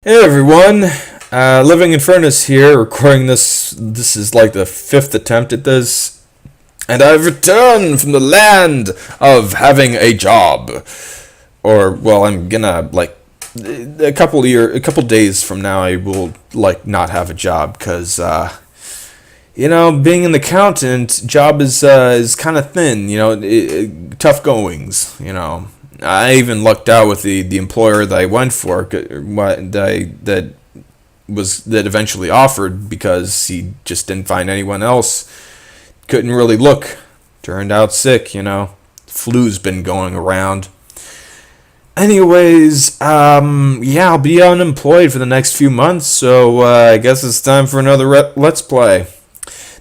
Hey everyone, Living in Furnace here, recording this. This is like the fifth attempt at this, and I've returned from the land of having a job. Or, well, I'm gonna a couple days from now, I will not have a job because being an accountant job is kind of thin. Tough goings. I even lucked out with the employer that I went for, that eventually offered, because he just didn't find anyone else. Couldn't really look. Turned out sick. Flu's been going around. Anyways, I'll be unemployed for the next few months, so I guess it's time for another Let's Play.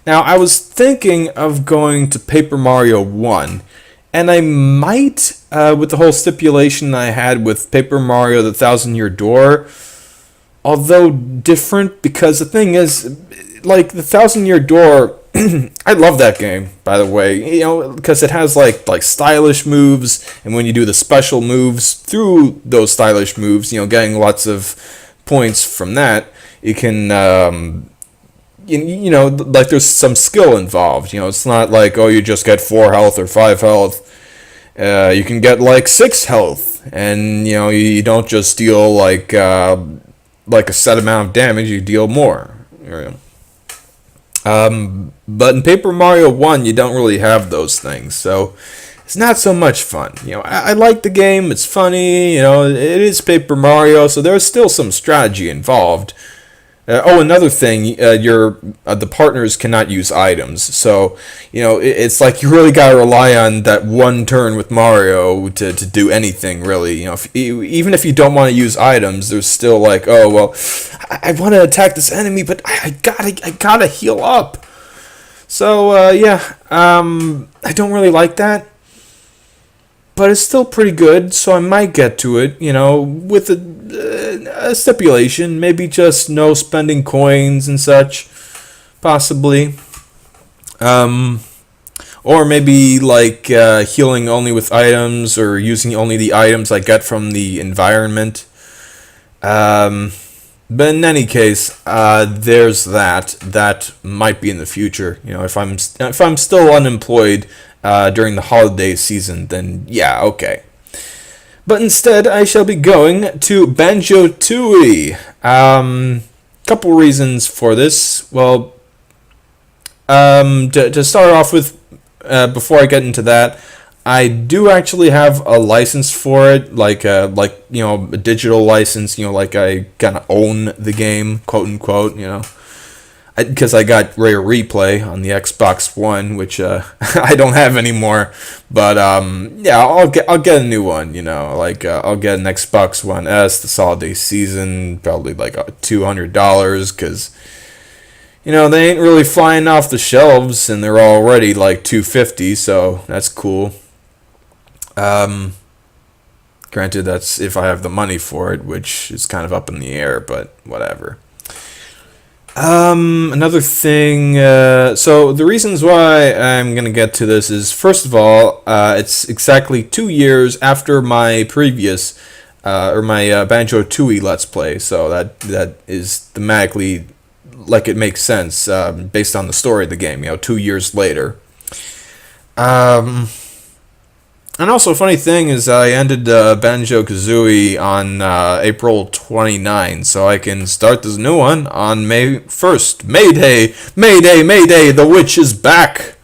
Now, I was thinking of going to Paper Mario 1. And I might, with the whole stipulation I had with Paper Mario the Thousand Year Door, although different, because the thing is, the Thousand Year Door, I love that game, by the way, because it has like stylish moves, and when you do the special moves through those stylish moves, getting lots of points from that, you can, there's some skill involved. It's not like, oh, you just get 4 health or 5 health. You can get 6 health, and you don't just deal like a set amount of damage. You deal more. But in Paper Mario 1, you don't really have those things, so it's not so much fun. I like the game. It's funny. It is Paper Mario, so there's still some strategy involved. Another thing, the partners cannot use items, so it's like you really gotta rely on that one turn with Mario to do anything really. Even if you don't want to use items, there's still I want to attack this enemy, but I gotta heal up. So I don't really like that. But it's still pretty good, so I might get to it, with a stipulation. Maybe just no spending coins and such, possibly. Or maybe healing only with items, or using only the items I get from the environment. But in any case, there's that. That might be in the future. If I'm still unemployed during the holiday season, then yeah, okay. But instead, I shall be going to Banjo-tooie. Couple reasons for this. Well, to start off with, before I get into that, I do actually have a license for it, a digital license. I kind of own the game, quote unquote. Because I got Rare Replay on the Xbox One, which I don't have anymore. But I'll get a new one. I'll get an Xbox One S this holiday season, probably $200, because they ain't really flying off the shelves, and they're already $250, so that's cool. Granted, that's if I have the money for it, which is kind of up in the air, but whatever. Another thing, so the reasons why I'm gonna get to this is, first of all, it's exactly 2 years after my previous, my Banjo-tooie Let's Play, so that is thematically, it makes sense, based on the story of the game, 2 years later. And also, funny thing is, I ended Banjo Kazooie on April 29, so I can start this new one on May 1st. Mayday! Mayday! Mayday! The witch is back!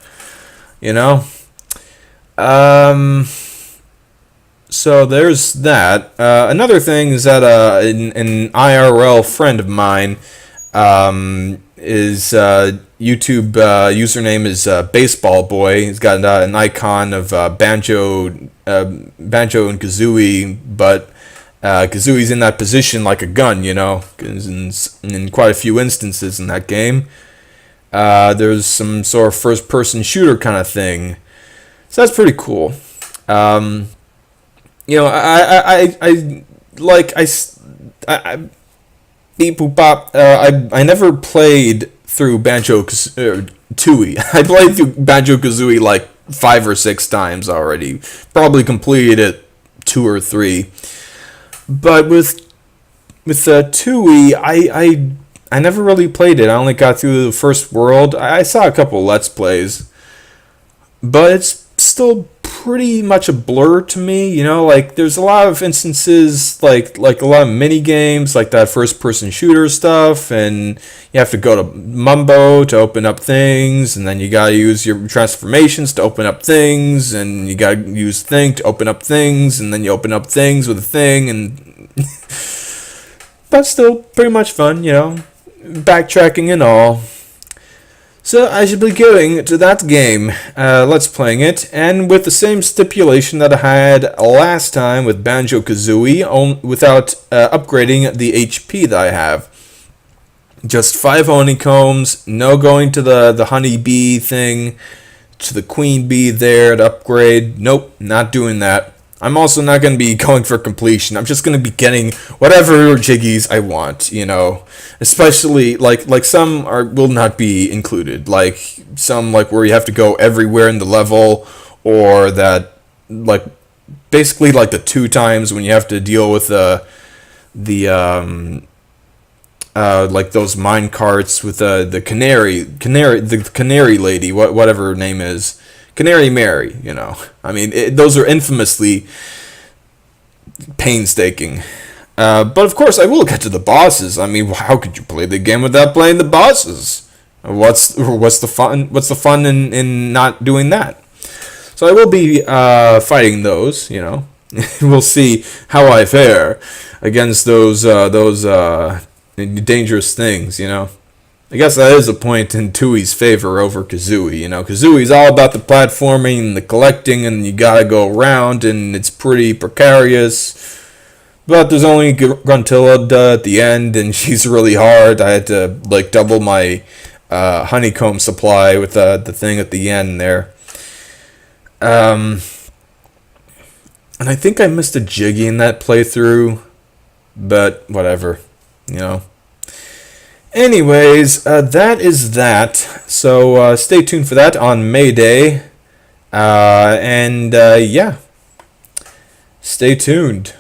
So there's that. Another thing is that an IRL friend of mine is YouTube username is Baseball Boy. He's got an icon of Banjo and Kazooie, but Kazooie's in that position like a gun, 'cause in quite a few instances in that game, there's some sort of first-person shooter kind of thing. So that's pretty cool. Beep boop bop. I never played through Banjo-tooie. I played through Banjo-Kazooie 5 or 6 times already. Probably completed it 2 or 3. But with with Touhou, I never really played it. I only got through the first world. I saw a couple Let's Plays, but it's still pretty much a blur to me. You know, like there's a lot of instances, like a lot of mini games, like that first person shooter stuff, and you have to go to Mumbo to open up things, and then you gotta use your transformations to open up things, and you gotta use thing to open up things, and then you open up things with a thing, and but still pretty much fun, you know, backtracking and all. So I should be going to that game, let's playing it, and with the same stipulation that I had last time with Banjo Kazooie, without upgrading the HP that I have. Just 5 honeycombs, no going to the honey bee thing, to the queen bee there to upgrade. Nope, not doing that. I'm also not going to be going for completion. I'm just going to be getting whatever jiggies I want, you know. Especially like some will not be included. Like some like where you have to go everywhere in the level, or that like basically like the 2 times when you have to deal with the like those mine carts with the canary lady, whatever her name is. Canary Mary, you know. I mean, those are infamously painstaking. But of course, I will get to the bosses. I mean, how could you play the game without playing the bosses? What's the fun? What's the fun in not doing that? So I will be fighting those. You know, we'll see how I fare against those dangerous things. You know. I guess that is a point in Touhou's favor over Kazooie. You know, Kazooie's all about the platforming and the collecting, and you gotta go around, and it's pretty precarious. But there's only Gruntilda at the end, and she's really hard. I had to like double my honeycomb supply with the thing at the end there. And I think I missed a jiggy in that playthrough, but whatever, you know. Anyways, that is that. So stay tuned for that on May Day. And yeah, stay tuned.